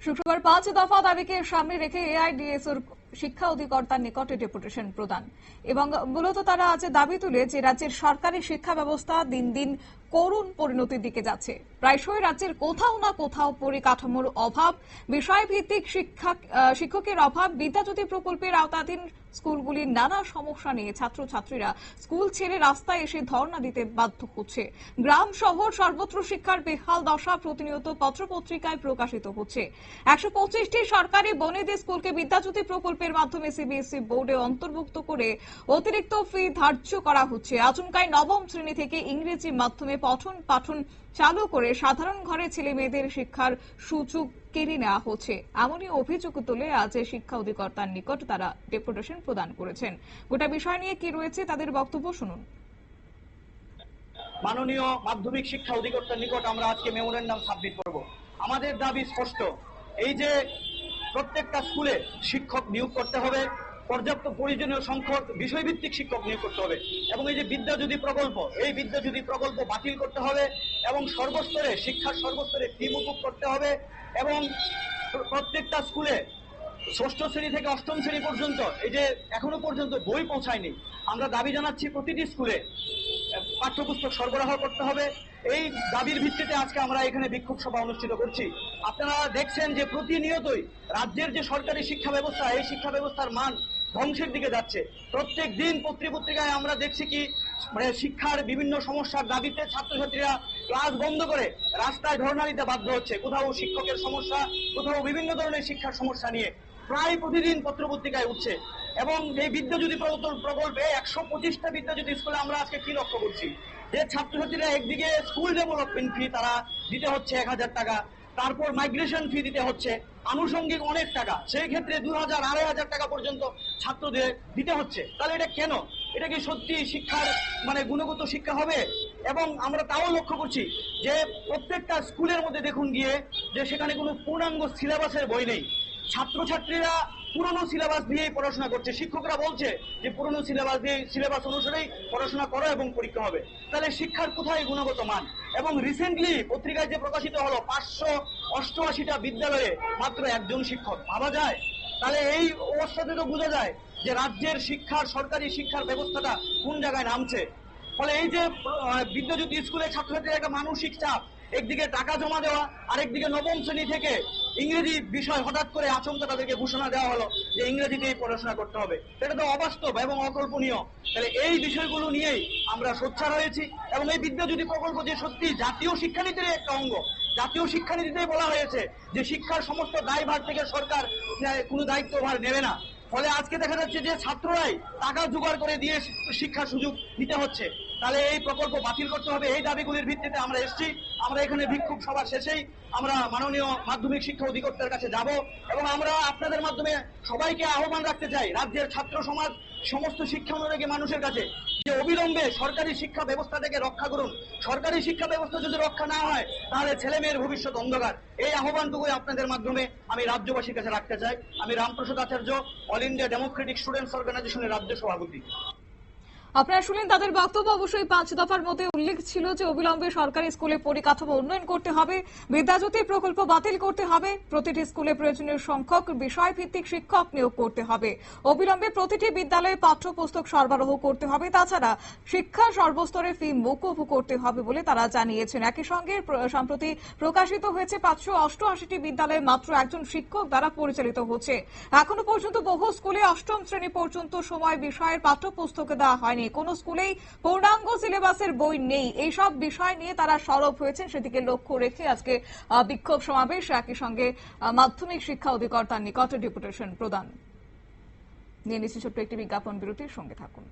শুক্রবার ৫ দফা দাবিকে সামনে রেখে এআইডিএসওর শিক্ষা অধিকর্তার নিকটে ডেপুটেশন প্রদান এবং মূলত তারা আজ দাবি তুলে যে রাজ্যের সরকারি শিক্ষা ব্যবস্থা দিন দিন করুণ পরিণতির দিকে যাচ্ছে। প্রায়শই রাজ্যের কোথাও না কোথাও পরিকাঠামোর অভাব, বিষয়ভিত্তিক শিক্ষকের অভাব, বিদ্যাজ্যোতি প্রকল্পের আওতাধীন স্কুলগুলির নানা সমস্যা নিয়ে ছাত্রছাত্রীরা স্কুল ছেড়ে রাস্তায় এসে ধর্ণা দিতে বাধ্য হচ্ছে। গ্রাম শহর সর্বত্র শিক্ষার বেহাল দশা প্রতিনিয়ত পত্রপত্রিকায় প্রকাশিত হচ্ছে। ১২৫টি সরকারি বনেদি স্কুলকে বিদ্যাজ্যোতি প্রকল্পের মাধ্যমে সিবিএসই বোর্ডে অন্তর্ভুক্ত করে অতিরিক্ত ফি ধার্য করা হচ্ছে। আচমকাই নবম শ্রেণী থেকে ইংরেজি মাধ্যমে পঠন পাঠন চালু করে সাধারণ ঘরে ছেলে মেয়েদের শিক্ষার সুযোগ কেড়ে নেওয়া হচ্ছে। এমনই অভিযোগ তুলে আজ শিক্ষা অধিকর্তার নিকট তারা ডেপুটেশন প্রদান করেছেন। গোটা বিষয় নিয়ে কি রয়েছে তাদের বক্তব্য শুনুন। মাননীয় মাধ্যমিক শিক্ষা অধিকর্তার নিকট আমরা আজকে মেমোরেন্ডাম সাবমিট করব। আমাদের দাবি স্পষ্ট, এই যে প্রত্যেকটা স্কুলে শিক্ষক নিয়োগ করতে হবে, পর্যাপ্ত প্রয়োজনীয় সংখ্যক বিষয়ভিত্তিক শিক্ষক নিয়োগ করতে হবে এবং এই যে বিদ্যাজ্যোতি প্রকল্প, এই বিদ্যাজ্যোতি প্রকল্প বাতিল করতে হবে এবং সর্বস্তরে শিক্ষার সর্বস্তরে ফি মুকুব করতে হবে এবং প্রত্যেকটা স্কুলে ষষ্ঠ শ্রেণী থেকে অষ্টম শ্রেণী পর্যন্ত এই যে এখনো পর্যন্ত বই পৌঁছায়নি, আমরা দাবি জানাচ্ছি প্রতিটি স্কুলে পাঠ্যপুস্তক সরবরাহ করতে হবে। এই দাবির ভিত্তিতে আজকে আমরা এখানে বিক্ষোভ সভা অনুষ্ঠিত করছি। আপনারা দেখছেন যে প্রতিনিয়তই রাজ্যের যে সরকারি শিক্ষা ব্যবস্থা, এই শিক্ষা ব্যবস্থার মান ধ্বংসের দিকে যাচ্ছে। প্রত্যেক দিন পত্রিকায় আমরা দেখছি কি শিক্ষার বিভিন্ন সমস্যার দাবিতে ছাত্রছাত্রীরা ক্লাস বন্ধ করে রাস্তায় ধর্ণা দিতে বাধ্য হচ্ছে। কোথাও শিক্ষকের সমস্যা, কোথাও বিভিন্ন ধরনের শিক্ষার সমস্যা নিয়ে প্রায় প্রতিদিন পত্রপত্রিকায় উঠছে। এবং এই বিদ্যাজ্যোতি প্রকল্পে ১২৫টা বিদ্যাজ্যোতি স্কুলে আমরা আজকে কি লক্ষ্য করছি যে ছাত্রছাত্রীরা একদিকে স্কুল ডেভেলপমেন্ট ফি তারা দিতে হচ্ছে ১,০০০ টাকা, তারপর মাইগ্রেশন ফি দিতে হচ্ছে আনুষঙ্গিক অনেক টাকা, সেই ক্ষেত্রে ২,০০০, ২,৫০০ টাকা পর্যন্ত ছাত্রদের দিতে হচ্ছে। তাহলে এটা কেন? এটা কি সত্যি শিক্ষার গুণগত শিক্ষা হবে? এবং আমরা তাও লক্ষ্য করছি যে প্রত্যেকটা স্কুলের মধ্যে দেখুন গিয়ে যে সেখানে কোনো পূর্ণাঙ্গ সিলেবাসের বই নেই। ছাত্রছাত্রীরা পুরনো সিলেবাস দিয়েই পড়াশোনা করছে। শিক্ষকরা বলছে যে পুরনো সিলেবাস অনুসারেই পড়াশোনা করো এবং পরীক্ষা হবে। তাহলে শিক্ষার কোথায় গুণগত মান? এবং রিসেন্টলি পত্রিকায় যে প্রকাশিত হলো ৫৮৮টা বিদ্যালয়ে মাত্র একজন শিক্ষক, ভাবা যায়? তাহলে এই অবস্থাতে তো বোঝা যায় যে রাজ্যের সরকারি শিক্ষার ব্যবস্থাটা কোন জায়গায় নামছে। ফলে এই যে বিদ্যাজ্যোতি স্কুলে ছাত্রছাত্রীর একটা মানসিক চাপ, একদিকে টাকা জমা দেওয়া, আরেকদিকে নবম শ্রেণী থেকে ইংরেজি বিষয় হঠাৎ করে আচমকা তাদেরকে ঘোষণা দেওয়া হলো যে ইংরেজিতেই পড়াশোনা করতে হবে। এটা তো অবাস্তব এবং অকল্পনীয়। তাহলে এই বিষয়গুলো নিয়েই আমরা সোচ্চার হয়েছি এবং এই বিদ্যাজ্যোতি প্রকল্প যে সত্যি জাতীয় শিক্ষানীতির একটা অঙ্গ, জাতীয় শিক্ষানীতিতেই বলা হয়েছে যে শিক্ষার সমস্ত দায়ভার থেকে সরকার কোনো দায়িত্বভার নেবে না। ফলে আজকে দেখা যাচ্ছে যে ছাত্ররাই টাকা জোগাড় করে দিয়ে শিক্ষার সুযোগ দিতে হচ্ছে। তাহলে এই প্রকল্প বাতিল করতে হবে। এই দাবিগুলির ভিত্তিতে আমরা এসেছি। আমরা এখানে বিক্ষোভ সভা শেষেই আমরা মাননীয় মাধ্যমিক শিক্ষা অধিকর্তার কাছে যাব এবং আমরা আপনাদের মাধ্যমে সবাইকে আহ্বান রাখতে চাই রাজ্যের ছাত্র সমাজ, সমস্ত শিক্ষা অনুরাগী মানুষের কাছে যে অবিলম্বে সরকারি শিক্ষা ব্যবস্থাটাকে রক্ষা করুন। সরকারি শিক্ষা ব্যবস্থা যদি রক্ষা না হয় তাহলে ছেলে মেয়ের ভবিষ্যৎ অন্ধকার। এই আহ্বানটুকুই আপনাদের মাধ্যমে আমি রাজ্যবাসীর কাছে রাখতে চাই। আমি রামপ্রসাদ আচার্য, অল ইন্ডিয়া ডেমোক্রেটিক স্টুডেন্টস অর্গানাইজেশনের রাজ্য সভাপতি। আপনারা শুনলেন তাদের বক্তব্য। অবশ্যই ৫ দফার মধ্যে উল্লেখ ছিল যে অবিলম্বে সরকারি স্কুলে পরিকাঠামো উন্নয়ন করতে হবে, বিদ্যাজ্যোতি প্রকল্প বাতিল করতে হবে, প্রতিটি স্কুলে প্রয়োজনীয় সংখ্যক বিষয়ভিত্তিক শিক্ষক নিয়োগ করতে হবে, অবিলম্বে প্রতিটি বিদ্যালয়ে পাঠ্যপুস্তক সরবরাহ করতে হবে, তাছাড়া শিক্ষা সর্বস্তরে ফি মকুব করতে হবে বলে তারা জানিয়েছেন। একই সঙ্গে সম্প্রতি প্রকাশিত হয়েছে ৫৮৮টি বিদ্যালয়ে মাত্র একজন শিক্ষক দ্বারা পরিচালিত হচ্ছে। এখনো পর্যন্ত বহু স্কুলে অষ্টম শ্রেণী পর্যন্ত সময় বিষয়ের পাঠ্যপুস্তক দেওয়া হয়নি, কোন স্কুলেই পূর্ণাঙ্গ সিলেবাসের বই নেই। এইসব বিষয় নিয়ে তারা সরব হয়েছেন, সেদিকে লক্ষ্য রেখে আজকে বিক্ষোভ সমাবেশ, একই সঙ্গে মাধ্যমিক শিক্ষা অধিকর্তার নিকট ডেপুটেশন প্রদান। নিয়ে নিচ্ছি ছোট্ট একটি বিজ্ঞাপন বিরতির সঙ্গে থাকুন।